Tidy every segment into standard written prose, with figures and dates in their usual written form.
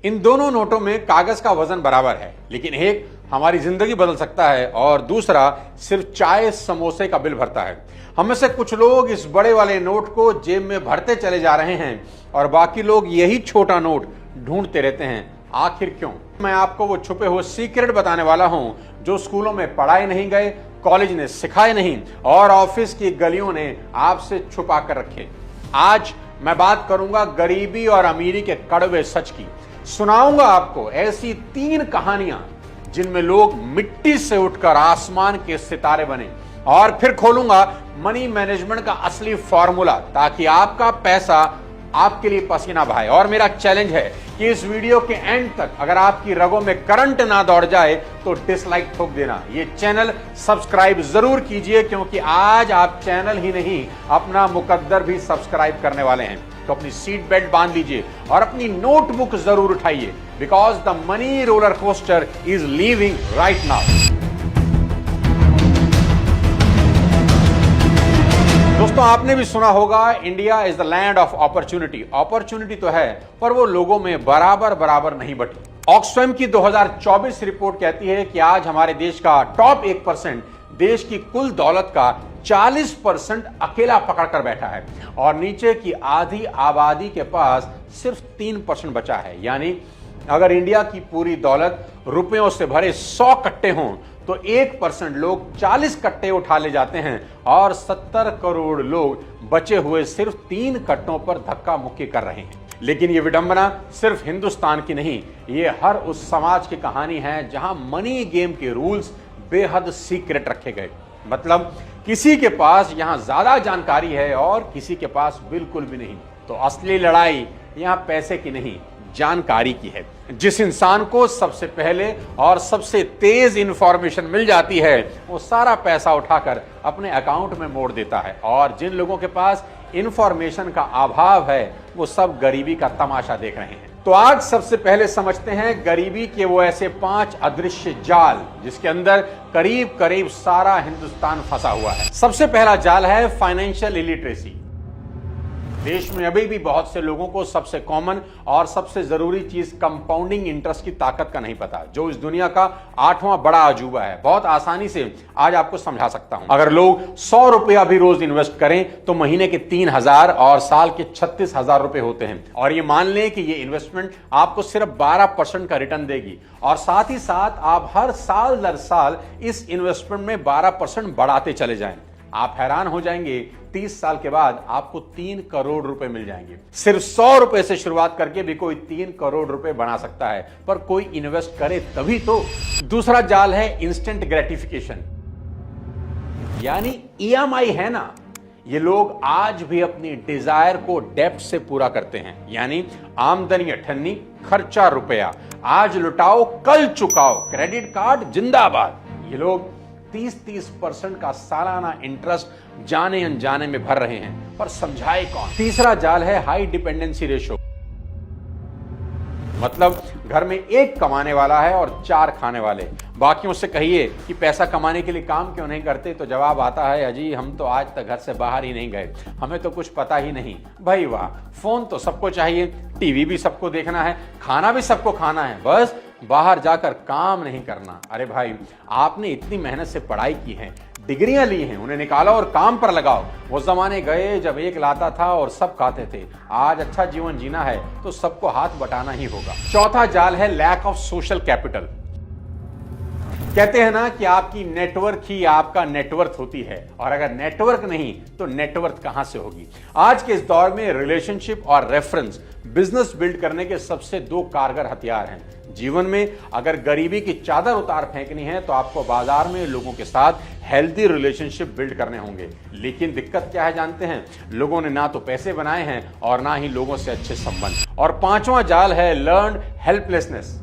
इन दोनों नोटों में कागज का वजन बराबर है, लेकिन एक हमारी जिंदगी बदल सकता है और दूसरा सिर्फ चाय समोसे का बिल भरता है। हम में से कुछ लोग इस बड़े वाले नोट को जेब में भरते चले जा रहे हैं और बाकी लोग यही छोटा नोट ढूंढते रहते हैं। आखिर क्यों? मैं आपको वो छुपे हुए सीक्रेट बताने वाला हूं जो स्कूलों में पढ़ाए नहीं गए, कॉलेज ने सिखाए नहीं और ऑफिस की गलियों ने आपसे छुपा कर रखे। आज मैं बात करूंगा गरीबी और अमीरी के कड़वे सच की। सुनाऊंगा आपको ऐसी 3 कहानियां जिनमें लोग मिट्टी से उठकर आसमान के सितारे बने, और फिर खोलूंगा मनी मैनेजमेंट का असली फॉर्मूला ताकि आपका पैसा आपके लिए पसीना बहाए। और मेरा चैलेंज है कि इस वीडियो के एंड तक अगर आपकी रगों में करंट ना दौड़ जाए तो डिसलाइक ठोक देना। ये चैनल सब्सक्राइब जरूर कीजिए, क्योंकि आज आप चैनल ही नहीं अपना मुकद्दर भी सब्सक्राइब करने वाले हैं। तो अपनी सीट बेल्ट बांध लीजिए और अपनी नोटबुक जरूर उठाइए, because the money roller coaster is leaving right now. दोस्तों, आपने भी सुना होगा India is the land of opportunity. Opportunity तो है, पर वो लोगों में बराबर नहीं बटी। ऑक्सफैम की 2024 रिपोर्ट कहती है कि आज हमारे देश का टॉप 1% देश की कुल दौलत का 40% अकेला पकड़कर बैठा है और नीचे की आधी आबादी के पास सिर्फ 3% बचा है। यानी अगर इंडिया की पूरी दौलत रुपयों से भरे 100 कट्टे हों तो 1% लोग 40 कट्टे उठा ले जाते हैं और 70 करोड़ लोग बचे हुए सिर्फ 3 कट्टों पर धक्का मुक्की कर रहे हैं। लेकिन ये विडंबना सिर्फ हिंदुस्तान की नहीं, ये हर उस समाज की कहानी है जहां मनी गेम के रूल्स बेहद सीक्रेट रखे गए। मतलब किसी के पास यहां ज्यादा जानकारी है और किसी के पास बिल्कुल भी नहीं। तो असली लड़ाई यहां पैसे की नहीं, जानकारी की है। जिस इंसान को सबसे पहले और सबसे तेज इंफॉर्मेशन मिल जाती है वो सारा पैसा उठाकर अपने अकाउंट में मोड़ देता है, और जिन लोगों के पास इंफॉर्मेशन का अभाव है वो सब गरीबी का तमाशा देख रहे हैं। तो आज सबसे पहले समझते हैं गरीबी के वो ऐसे 5 अदृश्य जाल जिसके अंदर करीब करीब सारा हिंदुस्तान फंसा हुआ है। सबसे पहला जाल है फाइनेंशियल इलिटरेसी। देश में अभी भी बहुत से लोगों को सबसे कॉमन और सबसे जरूरी चीज कंपाउंडिंग इंटरेस्ट की ताकत का नहीं पता, जो इस दुनिया का 8वां बड़ा अजूबा है। बहुत आसानी से आज आपको समझा सकता हूं। अगर लोग 100 रुपया भी रोज इन्वेस्ट करें तो महीने के 3000 और साल के 36,000 रुपए होते हैं। और ये मान लें कि ये इन्वेस्टमेंट आपको सिर्फ 12% का रिटर्न देगी, और साथ ही साथ आप हर साल दर साल इस इन्वेस्टमेंट में 12% बढ़ाते चले जाएं। आप हैरान हो जाएंगे, 30 साल के बाद आपको 3 करोड़ रुपए मिल जाएंगे। सिर्फ 100 रुपए से शुरुआत करके भी कोई 3 करोड़ रुपए बना सकता है, पर कोई इन्वेस्ट करे तभी तो। दूसरा जाल है इंस्टेंट ग्रेटिफिकेशन, यानी EMI है ना। ये लोग आज भी अपनी डिजायर को डेप्थ से पूरा करते हैं, यानी आमदनी अठन्नी, खर्चा रुपया, आज लुटाओ कल चुकाओ, क्रेडिट कार्ड जिंदाबाद। ये लोग 30% का सालाना इंटरेस्ट जाने अनजाने में भर रहे हैं, पर समझाए कौन। तीसरा जाल है हाई डिपेंडेंसी रेशो। मतलब घर में एक कमाने वाला है और 4 खाने वाले। बाकियों से कहिए कि पैसा कमाने के लिए काम क्यों नहीं करते, तो जवाब आता है, अजी हम तो आज तक घर से बाहर ही नहीं गए, हमें तो कुछ पता ही नहीं। भाई वाह, फोन तो सबको चाहिए, टीवी भी सबको देखना है, खाना भी सबको खाना है, बस बाहर जाकर काम नहीं करना। अरे भाई, आपने इतनी मेहनत से पढ़ाई की है, डिग्रियां ली हैं, उन्हें निकालो और काम पर लगाओ। वो जमाने गए जब एक लाता था और सब खाते थे। आज अच्छा जीवन जीना है तो सबको हाथ बटाना ही होगा। चौथा जाल है लैक ऑफ सोशल कैपिटल। कहते हैं ना कि आपकी नेटवर्क ही आपका नेटवर्थ होती है, और अगर नेटवर्क नहीं तो नेटवर्थ कहां से होगी। आज के इस दौर में रिलेशनशिप और रेफरेंस बिजनेस बिल्ड करने के सबसे 2 कारगर हथियार हैं। जीवन में अगर गरीबी की चादर उतार फेंकनी है तो आपको बाजार में लोगों के साथ हेल्दी रिलेशनशिप बिल्ड करने होंगे। लेकिन दिक्कत क्या है जानते हैं? लोगों ने ना तो पैसे बनाए हैं और ना ही लोगों से अच्छे संबंध। और 5वां जाल है लर्न्ड हेल्पलेसनेस।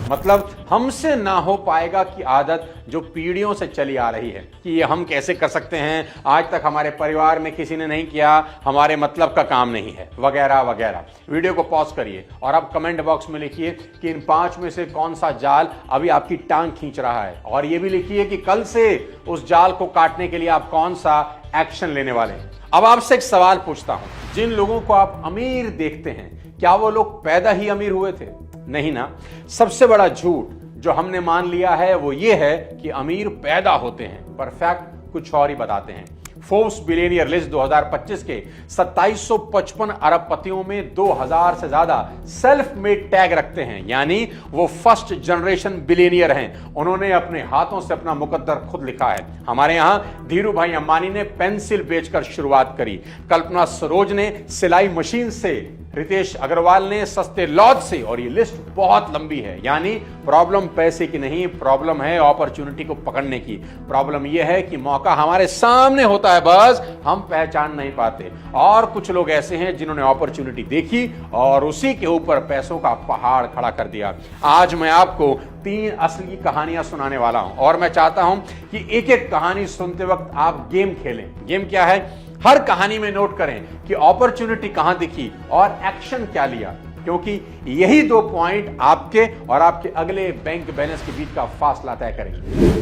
मतलब हमसे ना हो पाएगा की आदत जो पीढ़ियों से चली आ रही है कि ये हम कैसे कर सकते हैं, आज तक हमारे परिवार में किसी ने नहीं किया, हमारे मतलब का काम नहीं है, वगैरह वगैरह। वीडियो को पॉज करिए और अब कमेंट बॉक्स में लिखिए कि इन 5 में से कौन सा जाल अभी आपकी टांग खींच रहा है, और ये भी लिखिए कि कल से उस जाल को काटने के लिए आप कौन सा एक्शन लेने वाले हैं। अब आपसे एक सवाल पूछता हूं, जिन लोगों को आप अमीर देखते हैं क्या वो लोग पैदा ही अमीर हुए थे? नहीं ना। सबसे बड़ा झूठ जो हमने मान लिया है वो ये है कि अमीर पैदा होते हैं, पर फैक्ट कुछ और ही बताते हैं। फोर्ब्स बिलियनियर लिस्ट 2025 के 2755 अरबपतियों में 2000 से ज्यादा सेल्फ मेड टैग रखते हैं, यानी वो फर्स्ट जनरेशन बिलियनियर हैं। उन्होंने अपने हाथों से अपना मुकद्दर खुद लिखा है। हमारे यहां धीरू भाई अंबानी ने पेंसिल बेचकर शुरुआत करी, कल्पना सरोज ने सिलाई मशीन से, रितेश अग्रवाल ने सस्ते लॉज से, और ये लिस्ट बहुत लंबी है। यानी प्रॉब्लम पैसे की नहीं, प्रॉब्लम है अपॉर्चुनिटी को पकड़ने की। प्रॉब्लम यह है कि मौका हमारे सामने होता है, बस हम पहचान नहीं पाते। और कुछ लोग ऐसे हैं जिन्होंने अपॉर्चुनिटी देखी और उसी के ऊपर पैसों का पहाड़ खड़ा कर दिया। आज मैं आपको 3 असली कहानियां सुनाने वाला हूं और मैं चाहता हूं कि एक एक कहानी सुनते वक्त आप गेम खेलें। गेम क्या है? हर कहानी में नोट करें कि अपॉर्चुनिटी कहां दिखी और एक्शन क्या लिया, क्योंकि यही 2 पॉइंट आपके और आपके अगले बैंक बैलेंस के बीच का फासला तय करेंगे।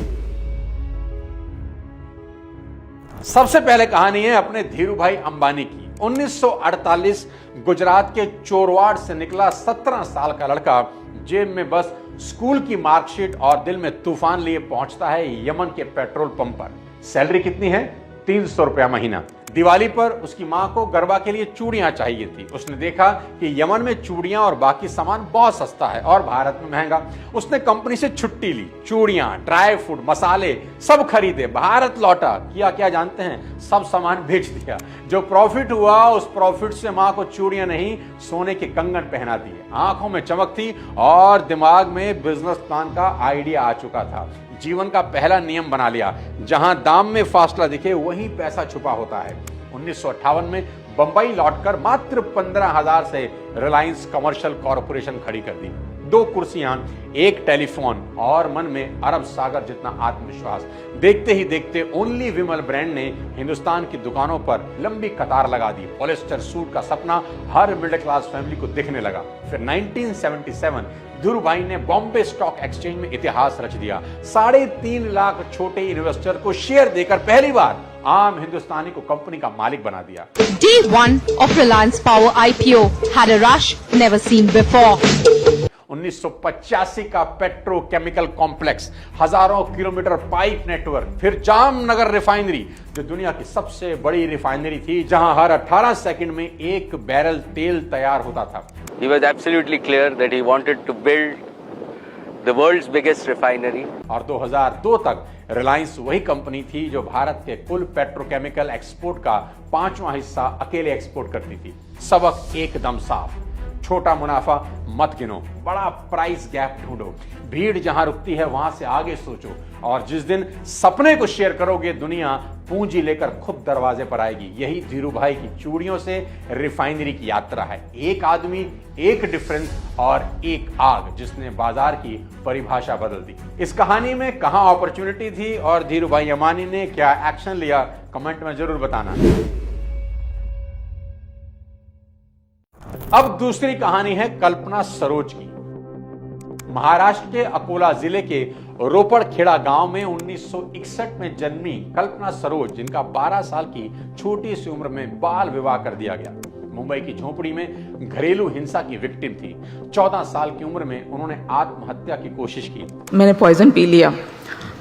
सबसे पहले कहानी है अपने धीरू भाई अंबानी की। 1948 गुजरात के चोरवाड़ से निकला 17 साल का लड़का जेब में बस स्कूल की मार्कशीट और दिल में तूफान लिए पहुंचता है यमन के पेट्रोल पंप पर। सैलरी कितनी है? 300 रुपया महीना। दिवाली पर उसकी मां को गरबा के लिए चूड़ियां चाहिए थी। उसने देखा कि यमन में चूड़ियां और बाकी सामान बहुत सस्ता है और भारत में महंगा। उसने कंपनी से छुट्टी ली, चूड़ियां, ड्राई फ्रूट, मसाले सब खरीदे, भारत लौटा। किया क्या जानते हैं? सब सामान बेच दिया। जो प्रॉफिट हुआ उस प्रॉफिट से मां को चूड़ियां नहीं, सोने के कंगन पहना दिए। आंखों में चमक थी और दिमाग में बिजनेस प्लान का आइडिया आ चुका था। जीवन का पहला नियम बना लिया, जहां दाम में फासला दिखे वहीं पैसा छुपा होता है। 1958 में बंबई लौटकर मात्र 15,000 से रिलायंस कमर्शियल कॉरपोरेशन खड़ी कर दी। 2 कुर्सियां, 1 टेलीफोन और मन में अरब सागर जितना आत्मविश्वास। देखते ही देखते ओनली विमल ब्रांड ने हिंदुस्तान की दुकानों पर लंबी कतार लगा दी। पॉलिस्टर सूट का सपना हर मिडिल क्लास फैमिली को दिखने लगा। फिर 1977 धीरू भाई ने बॉम्बे स्टॉक एक्सचेंज में इतिहास रच दिया। 3.5 लाख छोटे इन्वेस्टर को शेयर देकर पहली बार आम हिंदुस्तानी को कंपनी का मालिक बना दिया। Day 1 of Reliance Power IPO had a rush never seen before. 1985 का पेट्रोकेमिकल कॉम्प्लेक्स, हजारों किलोमीटर पाइप नेटवर्क, फिर जामनगर रिफाइनरी जो दुनिया की सबसे बड़ी रिफाइनरी थी, जहां हर 18 सेकंड में 1 बैरल तेल तैयार होता था। He was absolutely clear that he wanted to build the world's biggest refinery. और 2002 तक रिलायंस वही कंपनी थी जो भारत के कुल पेट्रोकेमिकल एक्सपोर्ट का 5वां हिस्सा अकेले एक्सपोर्ट करती थी। सबक एकदम साफ, छोटा मुनाफा मत गिनो, बड़ा प्राइस गैप ढूंढो, भीड़ जहां रुकती है वहां से आगे सोचो, और जिस दिन सपने को शेयर करोगे दुनिया पूंजी लेकर खुद दरवाजे पर आएगी। यही धीरू भाई की चूड़ियों से रिफाइनरी की यात्रा है। एक आदमी, एक डिफरेंस और एक आग, जिसने बाजार की परिभाषा बदल दी। इस कहानी में कहां अपॉर्चुनिटी थी और धीरू भाई अंबानी ने क्या एक्शन लिया, कमेंट में जरूर बताना। अब दूसरी कहानी है कल्पना सरोज की। महाराष्ट्र के अकोला जिले के रोपड़खेड़ा गांव में 1961 में जन्मी कल्पना सरोज, जिनका 12 साल की छोटी सी उम्र में बाल विवाह कर दिया गया, मुंबई की झोपड़ी में घरेलू हिंसा की विक्टिम थी। 14 साल की उम्र में उन्होंने आत्महत्या की कोशिश की। मैंने पॉइजन पी लिया।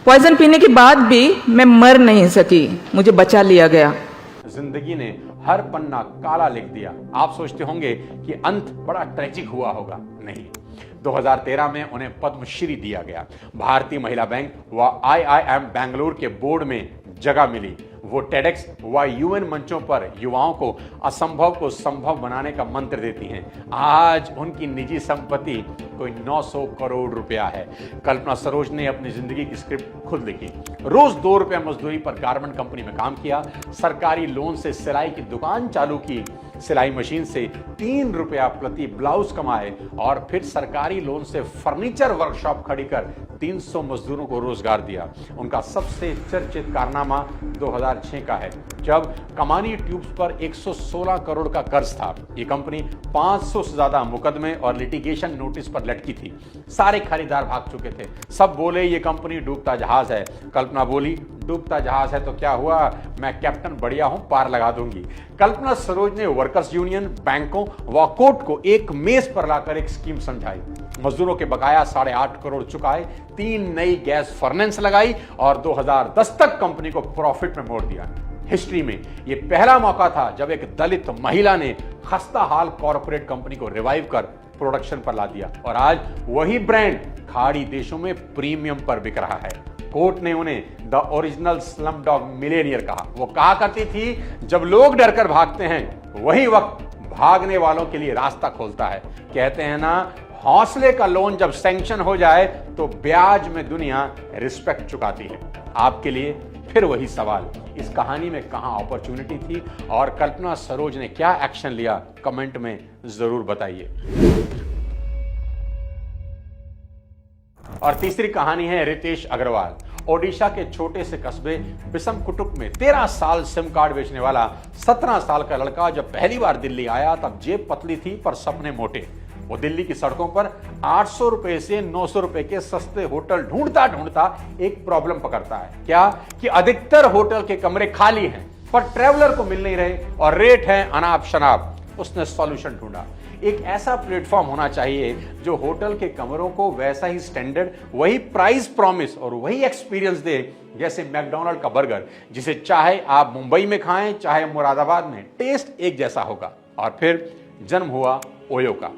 पॉइजन पीने के बाद भी मैं मर नहीं सकी, मुझे बचा लिया गया। जिंदगी ने हर पन्ना काला लिख दिया। आप सोचते होंगे कि अंत बड़ा ट्रेजिक हुआ होगा, नहीं। 2013 में उन्हें पद्मश्री दिया गया। भारतीय महिला बैंक व IIM बेंगलुरु के बोर्ड में जगह मिली। वो टेडेक्स व UN मंचों पर युवाओं को असंभव को संभव बनाने का मंत्र देती हैं। आज उनकी निजी संपत्ति कोई 900 करोड़ रुपया है। कल्पना सरोज ने अपनी जिंदगी की स्क्रिप्ट खुद लिखी। रोज 2 रुपया मजदूरी पर गारमेंट कंपनी में काम किया, सरकारी लोन से सिलाई की दुकान चालू की, सिलाई मशीन से 3 रुपया प्रति ब्लाउज कमाए और फिर सरकारी लोन से फर्नीचर वर्कशॉप खड़ी कर 300 मजदूरों को रोजगार दिया। उनका सबसे चर्चित कारनामा 2006 का है, जब कमानी ट्यूब्स पर 116 करोड़ का कर्ज था। ये कंपनी 500 से ज्यादा मुकदमे और लिटिगेशन नोटिस पर लटकी थी। सारे खरीदार भाग चुके थे। सब बोले ये कंपनी डूबता जहाज है। कल्पना बोली डूबता जहाज है तो क्या हुआ, मैं कैप्टन बढ़िया हूं, पार लगा दूंगी। कल्पना सरोज ने वर्कर्स यूनियन, बैंकों व कोर्ट को एक मेज पर लाकर एक स्कीम समझाई। मजदूरों के बकाया 8.5 करोड़ चुकाए, 3 नई गैस फर्नेस लगाई और 2010 तक कंपनी को प्रॉफिट में मोड़ दिया। हिस्ट्री में यह पहला मौका था जब एक दलित महिला ने खस्ता हाल कॉर्पोरेट कंपनी को रिवाइव कर प्रोडक्शन पर ला दिया और आज वही ब्रांड खाड़ी देशों में प्रीमियम पर बिक रहा है। कोर्ट ने उन्हें द ओरिजिनल स्लमडॉग मिलेनियर कहा। वो कहा करती थी जब लोग डरकर भागते हैं वही वक्त भागने वालों के लिए रास्ता खोलता है। कहते हैं ना, हौसले का लोन जब सैंक्शन हो जाए तो ब्याज में दुनिया रिस्पेक्ट चुकाती है। आपके लिए फिर वही सवाल, इस कहानी में कहां अपॉर्चुनिटी थी और कल्पना सरोज ने क्या एक्शन लिया, कमेंट में जरूर बताइए। और तीसरी कहानी है रितेश अग्रवाल। ओडिशा के छोटे से कस्बे बिसमकुटुक में 13 साल सिम कार्ड बेचने वाला 17 साल का लड़का जब पहली बार दिल्ली आया तब जेब पतली थी पर सपने मोटे। वो दिल्ली की सड़कों पर 800 रुपए से 900 रुपए के सस्ते होटल ढूंढता ढूंढता एक प्रॉब्लम पकड़ता है। क्या कि अधिकतर होटल के कमरे खाली हैं पर ट्रैवलर को मिल नहीं रहे और रेट है अनाप शनाप। उसने सॉल्यूशन ढूंढा, एक ऐसा प्लेटफॉर्म होना चाहिए जो होटल के कमरों को वैसा ही स्टैंडर्ड, वही प्राइस प्रॉमिस और वही एक्सपीरियंस दे जैसे मैकडॉनल्ड का बर्गर, जिसे चाहे आप मुंबई में खाएं चाहे मुरादाबाद में, टेस्ट एक जैसा होगा। और फिर जन्म हुआ ओयो का।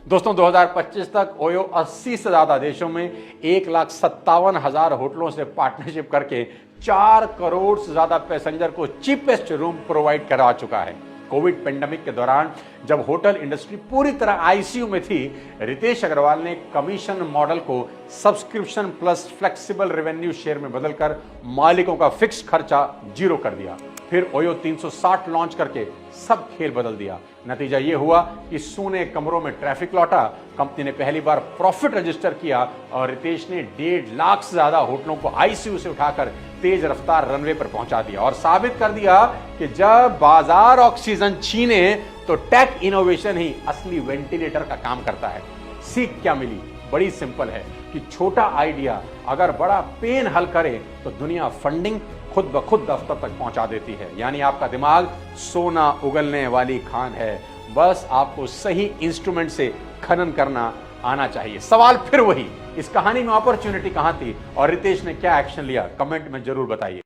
दोस्तों 2025 तक ओयो 80 से ज्यादा देशों में 1,57,000 होटलों से पार्टनरशिप करके 4 करोड़ से ज्यादा पैसेंजर को चीपेस्ट रूम प्रोवाइड करा चुका है। कोविड पेंडेमिक के दौरान जब होटल इंडस्ट्री पूरी तरह आईसीयू में थी, रितेश अग्रवाल ने कमीशन मॉडल को subscription plus flexible revenue share में बदलकर मालिकों का फिक्स खर्चा 0 कर दिया। फिर ओयो 360 लॉन्च करके सब खेल बदल दिया। नतीजा यह हुआ कि सोने कमरों में ट्रैफिक लौटा, कंपनी ने पहली बार प्रॉफिट रजिस्टर किया और रितेश ने 1.5 लाख से ज्यादा होटलों को आईसीयू से उठाकर तेज रफ्तार रनवे पर पहुंचा दिया और साबित कर दिया कि जब बाजार ऑक्सीजन छीने तो टेक इनोवेशन ही असली वेंटिलेटर का काम करता है। सीख क्या मिली? बड़ी सिंपल है कि छोटा आइडिया अगर बड़ा पेन हल करे तो दुनिया फंडिंग खुद ब खुद दफ्तर तक पहुंचा देती है। यानी आपका दिमाग सोना उगलने वाली खान है, बस आपको सही इंस्ट्रूमेंट से खनन करना आना चाहिए। सवाल फिर वही, इस कहानी में अपॉर्चुनिटी कहां थी और रितेश ने क्या एक्शन लिया, कमेंट में जरूर बताइए।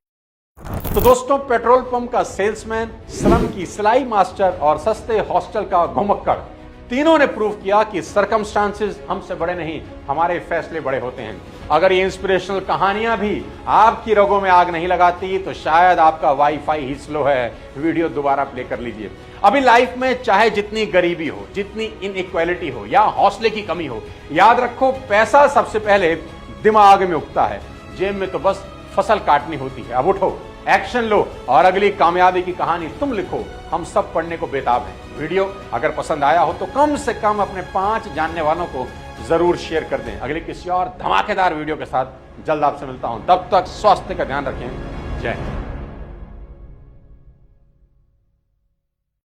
तो दोस्तों, पेट्रोल पंप का सेल्समैन, स्लम की सिलाई मास्टर और सस्ते हॉस्टल का घुमक्कड़, तीनों ने प्रूव किया कि सर्कमस्टांसेस हमसे बड़े नहीं, हमारे फैसले बड़े होते हैं। अगर ये इंस्पिरेशनल कहानियां भी आपकी रगों में आग नहीं लगाती तो शायद आपका वाईफाई ही स्लो है। वीडियो दोबारा प्ले कर लीजिए। अभी लाइफ में चाहे जितनी गरीबी हो, जितनी इनइक्वालिटी हो या हौसले की कमी हो, याद रखो पैसा सबसे पहले दिमाग में उगता है, जेब में तो बस फसल काटनी होती है। अब उठो, एक्शन लो और अगली कामयाबी की कहानी तुम लिखो। हम सब पढ़ने को बेताब हैं। वीडियो अगर पसंद आया हो तो कम से कम अपने 5 जानने वालों को जरूर शेयर कर दें। अगले किसी और धमाकेदार वीडियो के साथ जल्द आपसे मिलता हूं। तब तक स्वास्थ्य का ध्यान रखें। जय हिंद।